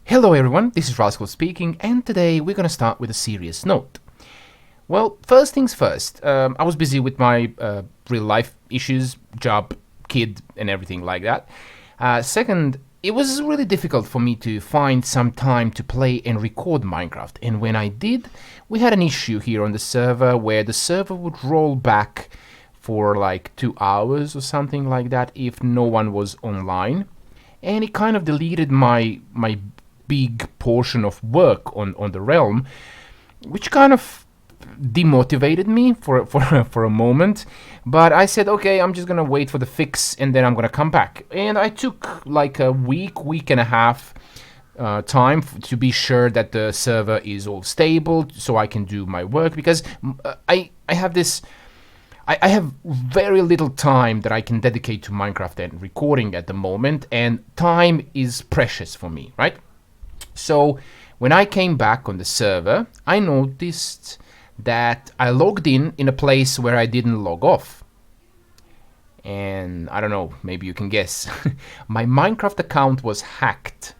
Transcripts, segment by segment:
Hello everyone, this is Rascal speaking, and today we're gonna start with a serious note. Well, first things first, I was busy with my real life issues, job, kid, and everything like that. Second, it was really difficult for me to find some time to play and record Minecraft, and when I did, we had an issue here on the server where the server would roll back for like 2 hours or something like that if no one was online, and it kind of deleted my big portion of work on the realm, which kind of demotivated me for a moment. But I said, okay, I'm just gonna wait for the fix and then I'm gonna come back. And I took like a week and a half time to be sure that the server is all stable so I can do my work, because I have this. I have very little time that I can dedicate to Minecraft and recording at the moment, and time is precious for me, right? So when I came back on the server, I noticed that I logged in a place where I didn't log off. And I don't know, maybe you can guess. My Minecraft account was hacked.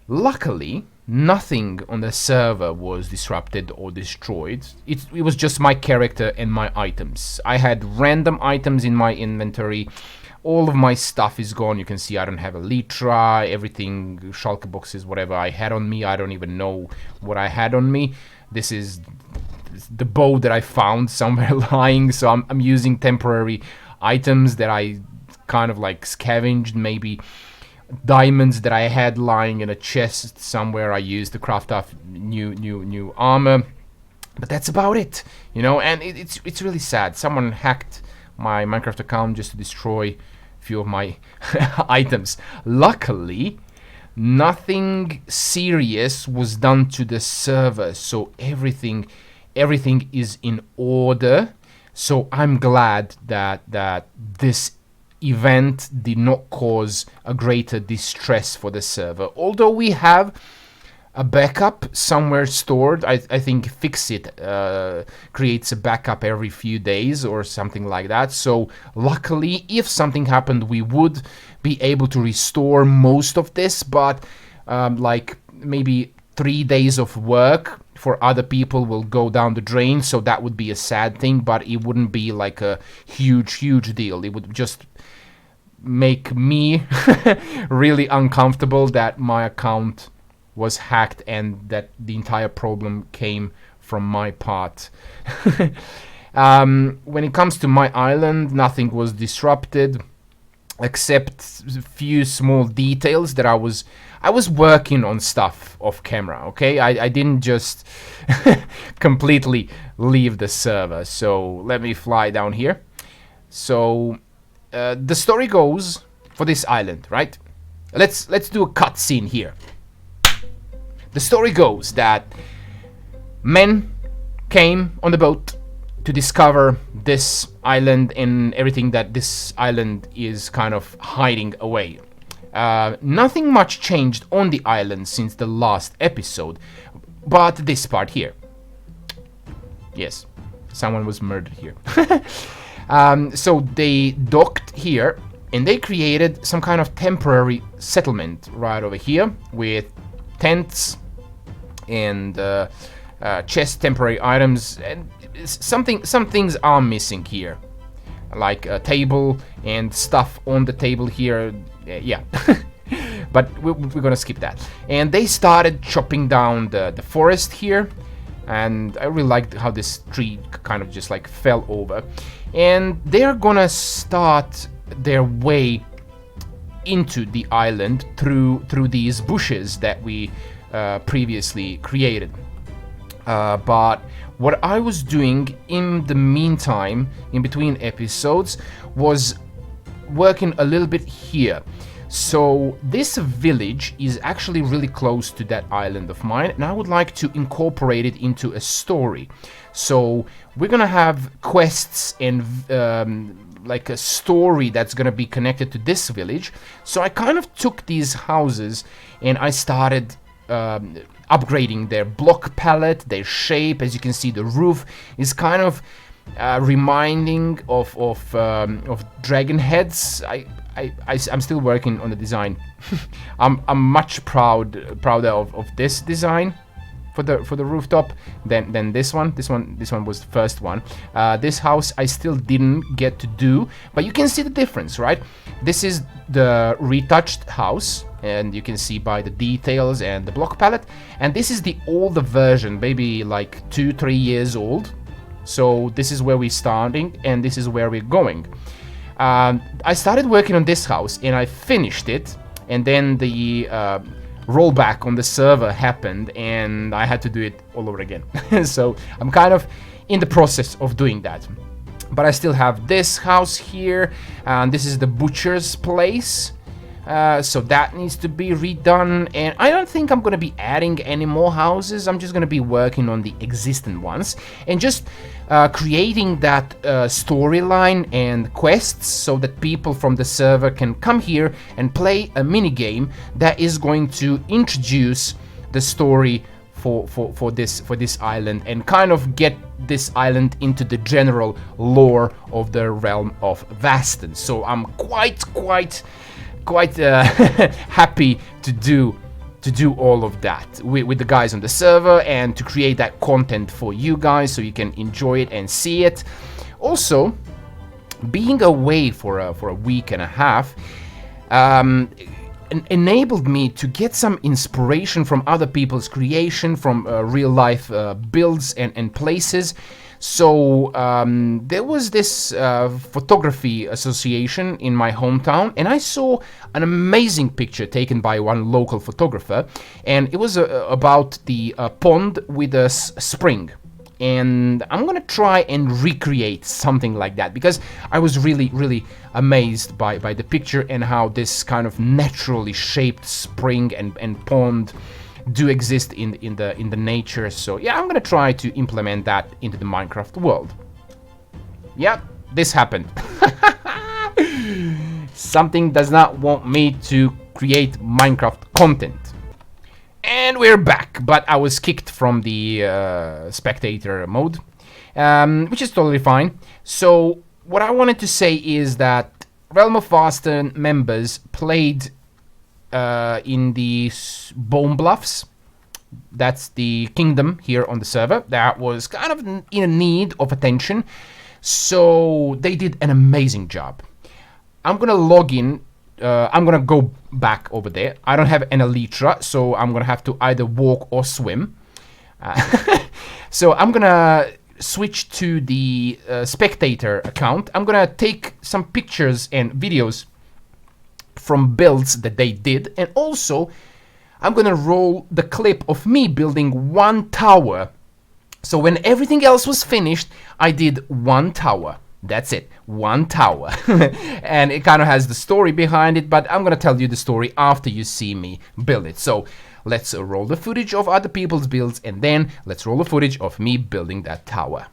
Luckily, nothing on the server was disrupted or destroyed. It was just my character and my items. I had random items in my inventory. All of my stuff is gone. You can see I don't have a Lytra, everything, shulker boxes, whatever I had on me. I don't even know what I had on me. This is the bow that I found somewhere lying, so I'm using temporary items that I kind of like scavenged, maybe diamonds that I had lying in a chest somewhere. I used to craft up new armor, but that's about it, you know. And it's really sad. Someone hacked my Minecraft account just to destroy few of my items. Luckily, nothing serious was done to the server, so everything is in order. So I'm glad that this event did not cause a greater distress for the server. Although we have a backup somewhere stored. I think Fixxit creates a backup every few days or something like that. So luckily, if something happened, we would be able to restore most of this. But like maybe 3 days of work for other people will go down the drain. So that would be a sad thing, but it wouldn't be like a huge deal. It would just make me really uncomfortable that my account was hacked and that the entire problem came from my part. When it comes to my island, nothing was disrupted except a few small details that I was working on stuff off camera, okay? I didn't just completely leave the server. So let me fly down here. So the story goes for this island, right? Let's do a cutscene here. The story goes that men came on the boat to discover this island and everything that this island is kind of hiding away. Nothing much changed on the island since the last episode, but this part here. Yes, someone was murdered here. So they docked here and they created some kind of temporary settlement right over here with tents and chest temporary items, and some things are missing here, like a table and stuff on the table here. Yeah. But we're gonna skip that. And they started chopping down the forest here, and I really liked how this tree kind of just like fell over, and they're gonna start their way into the island through these bushes that we previously created. But what I was doing in the meantime, in between episodes, was working a little bit here. So this village is actually really close to that island of mine, and I would like to incorporate it into a story. So we're gonna have quests and like a story that's gonna be connected to this village. So I kind of took these houses and I started upgrading their block palette, their shape. As you can see, the roof is kind of reminding of dragon heads. I'm still working on the design. I'm much prouder of this design for the rooftop than this one. This one was the first one. This house I still didn't get to do, but you can see the difference, right? This is the retouched house, and you can see by the details and the block palette. And this is the older version, maybe like 2-3 years old. So this is where we're starting, and this is where we're going. I started working on this house, and I finished it, and then the rollback on the server happened, and I had to do it all over again. So I'm kind of in the process of doing that. But I still have this house here, and this is the butcher's place. So that needs to be redone, and I don't think I'm gonna be adding any more houses. I'm just gonna be working on the existing ones and just creating that storyline and quests so that people from the server can come here and play a mini game that is going to introduce the story for this island and kind of get this island into the general lore of the Realm of Vasten. So I'm quite happy to do all of that with the guys on the server and to create that content for you guys so you can enjoy it and see it. Also, being away for a week and a half enabled me to get some inspiration from other people's creation, from real life builds and places. So there was this photography association in my hometown, and I saw an amazing picture taken by one local photographer, and it was about the pond with a spring. And I'm gonna try and recreate something like that, because I was really amazed by the picture and how this kind of naturally shaped spring and pond do exist in the nature. So yeah, I'm gonna try to implement that into the Minecraft world. Yeah, this happened. Something does not want me to create Minecraft content. And we're back, but I was kicked from the spectator mode, which is totally fine. So what I wanted to say is that Realm of Vasten members played in the Bonebluffs. That's the kingdom here on the server that was kind of in need of attention. So they did an amazing job. I'm gonna log in. I'm gonna go back over there. I don't have an elytra, so I'm gonna have to either walk or swim. So I'm gonna switch to the spectator account. I'm gonna take some pictures and videos from builds that they did, and also I'm gonna roll the clip of me building one tower. So when everything else was finished, I did one tower. That's it, one tower. And it kind of has the story behind it, but I'm gonna tell you the story after you see me build it. So let's roll the footage of other people's builds, and then let's roll the footage of me building that tower.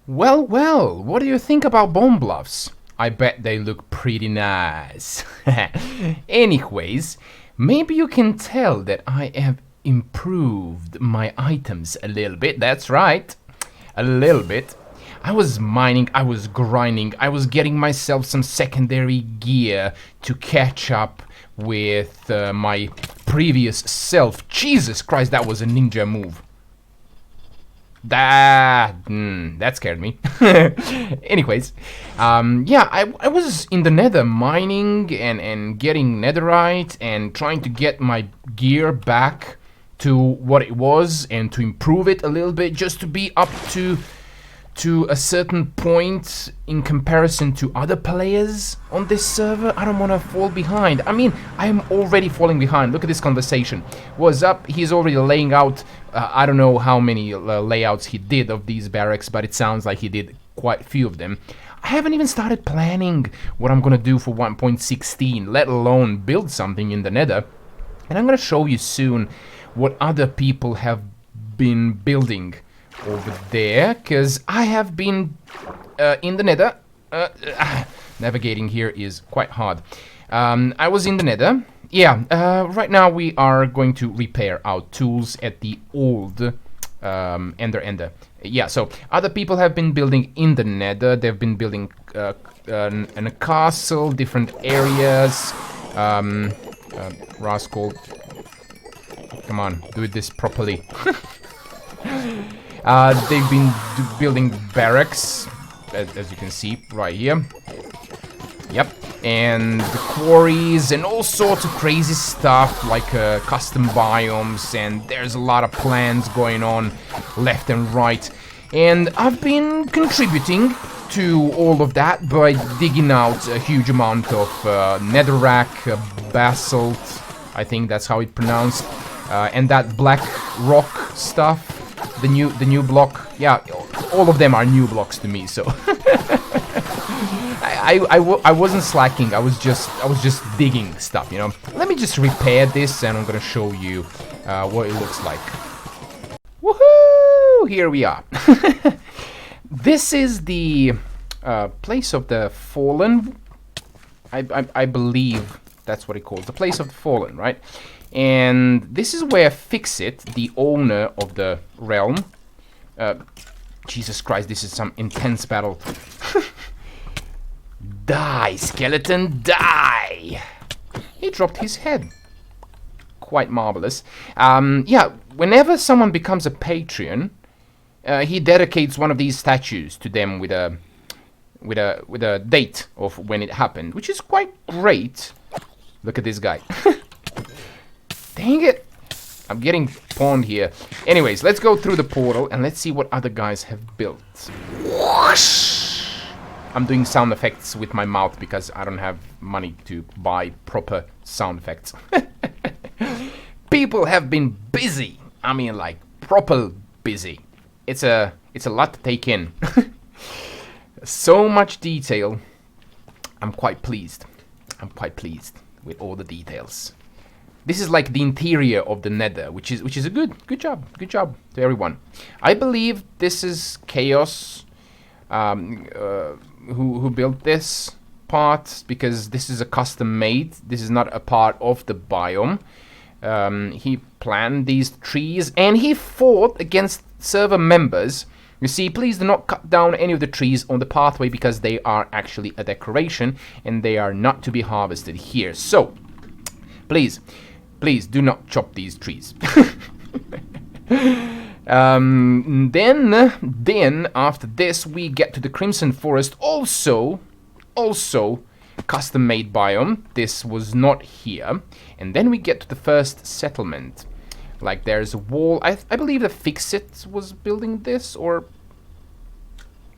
Well, well, what do you think about Bonebluffs? I bet they look pretty nice. Anyways, maybe you can tell that I have improved my items a little bit. That's right, a little bit. I was mining, I was grinding, I was getting myself some secondary gear to catch up with my previous self. Jesus Christ, that was a ninja move. That scared me. Anyways, yeah, I was in the Nether mining and getting netherite and trying to get my gear back to what it was and to improve it a little bit just to be up to a certain point in comparison to other players on this server. I don't want to fall behind. I mean, I'm already falling behind. Look at this conversation. What's up? He's already laying out, I don't know how many layouts he did of these barracks, but it sounds like he did quite a few of them. I haven't even started planning what I'm going to do for 1.16, let alone build something in the Nether. And I'm going to show you soon what other people have been building over there, because I have been in the Nether. Navigating here is quite hard. I was in the Nether. Yeah, right now we are going to repair our tools at the old Ender. Yeah, so other people have been building in the Nether. They've been building in a castle, different areas. Rascal, come on, do this properly. They've been building barracks, as you can see right here. Yep, and the quarries and all sorts of crazy stuff like custom biomes, and there's a lot of plans going on left and right. And I've been contributing to all of that by digging out a huge amount of netherrack, basalt, I think that's how it's pronounced, and that black rock stuff. The new block, yeah, all of them are new blocks to me. So I wasn't slacking. I was just digging stuff, you know. Let me just repair this, and I'm gonna show you what it looks like. Woohoo! Here we are. This is the place of the fallen. I believe that's what it calls, the place of the fallen, right? And this is where Fixxit, the owner of the realm, Jesus Christ, this is some intense battle. Die, skeleton, die! He dropped his head. Quite marvelous. Yeah, whenever someone becomes a Patreon, he dedicates one of these statues to them with a date of when it happened, which is quite great. Look at this guy. Dang it! I'm getting pawned here. Anyways, let's go through the portal and let's see what other guys have built. Whoosh! I'm doing sound effects with my mouth because I don't have money to buy proper sound effects. People have been busy. I mean, like, proper busy. It's a lot to take in. So much detail. I'm quite pleased. I'm quite pleased with all the details. This is like the interior of the Nether, which is a good job to everyone. I believe this is Khaos who built this part, because this is a custom made. This is not a part of the biome. He planted these trees and he fought against server members. You see, please do not cut down any of the trees on the pathway because they are actually a decoration and they are not to be harvested here. So, please do not chop these trees. Then after this we get to the Crimson Forest, also custom made biome. This was not here. And then we get to the first settlement. Like, there's a wall. I believe that Fixxit was building this, or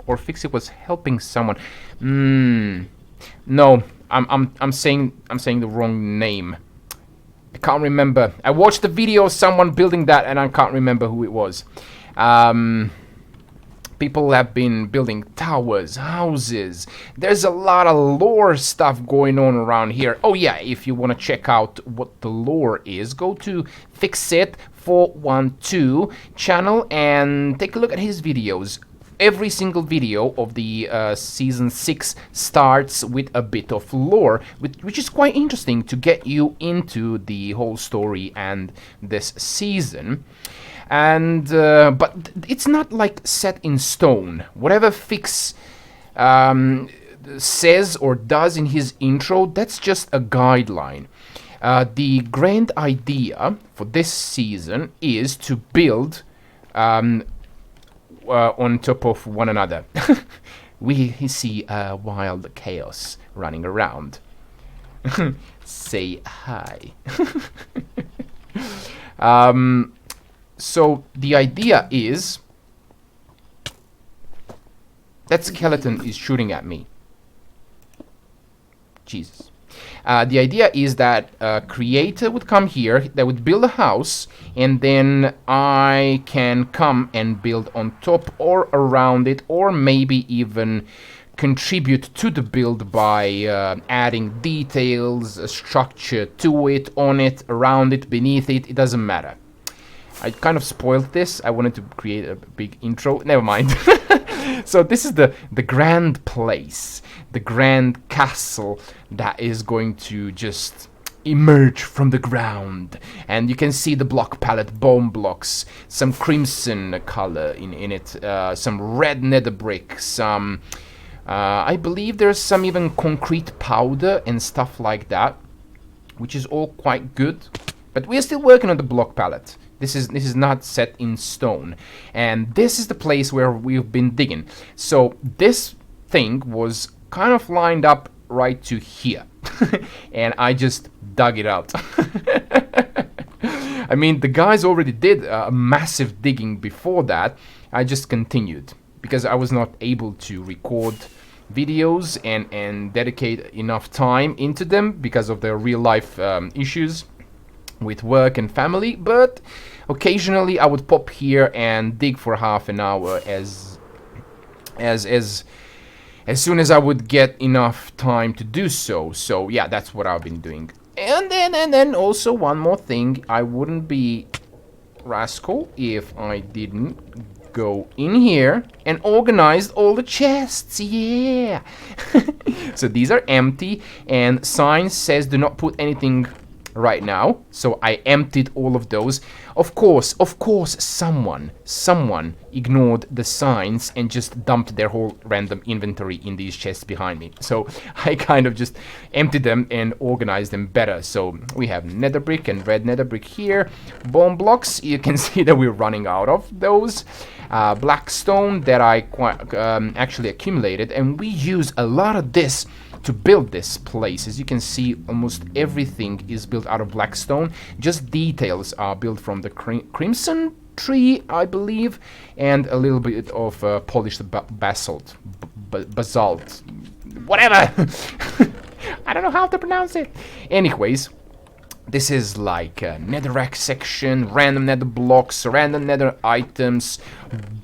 Fixxit was helping someone. No, I'm saying the wrong name. I can't remember. I watched the video of someone building that and I can't remember who it was. People have been building towers, houses. There's a lot of lore stuff going on around here. Oh yeah, if you want to check out what the lore is, go to Fixxit 412 channel and take a look at his videos. every single video of the season 6 starts with a bit of lore, which is quite interesting to get you into the whole story and this season. And but it's not like set in stone. Whatever Fix says or does in his intro, that's just a guideline. The grand idea for this season is to build on top of one another. We see a wild chaos running around. Say hi. So the idea is that skeleton is shooting at me. Jesus. The idea is that a creator would come here, that would build a house, and then I can come and build on top or around it, or maybe even contribute to the build by adding details, structure to it, on it, around it, beneath it. It doesn't matter. I kind of spoiled this. I wanted to create a big intro. Never mind. So this is the grand place, the grand castle that is going to just emerge from the ground. And you can see the block palette, bone blocks, some crimson color in it, some red nether brick, some... I believe there's some even concrete powder and stuff like that, which is all quite good. But we're still working on the block palette. This is not set in stone. And this is the place where we've been digging. So this thing was kind of lined up right to here. And I just dug it out. I mean, the guys already did a massive digging before that. I just continued because I was not able to record videos and dedicate enough time into them because of their real life issues with work and family. But occasionally I would pop here and dig for half an hour as soon as I would get enough time to do so. So yeah, that's what I've been doing. And then also one more thing, I wouldn't be rascal if I didn't go in here and organize all the chests. Yeah. So these are empty, and sign says do not put anything right now, so I emptied all of those. Of course, someone ignored the signs and just dumped their whole random inventory in these chests behind me. So I kind of just emptied them and organized them better. So we have nether brick and red nether brick here. Bone blocks, you can see that we're running out of those. Black stone that I actually accumulated, and we use a lot of this to build this place. As you can see, almost everything is built out of black stone. Just details are built from the crimson tree, I believe, and a little bit of polished basalt, basalt, whatever. I don't know how to pronounce it. Anyways, this is like a netherrack section, random nether blocks, random nether items,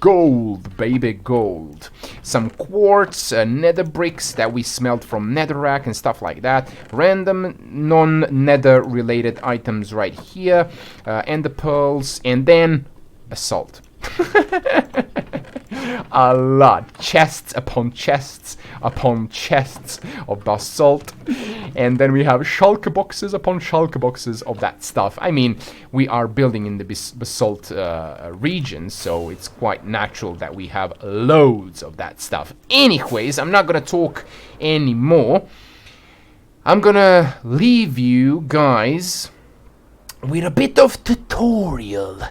gold, baby, gold. Some quartz, nether bricks that we smelt from netherrack and stuff like that. Random non-nether related items right here, and the pearls, and then basalt. A lot. Chests upon chests upon chests of basalt. And then we have shulker boxes upon shulker boxes of that stuff. I mean, we are building in the basalt region, so it's quite natural that we have loads of that stuff. Anyways, I'm not gonna talk anymore. I'm gonna leave you guys with a bit of tutorial.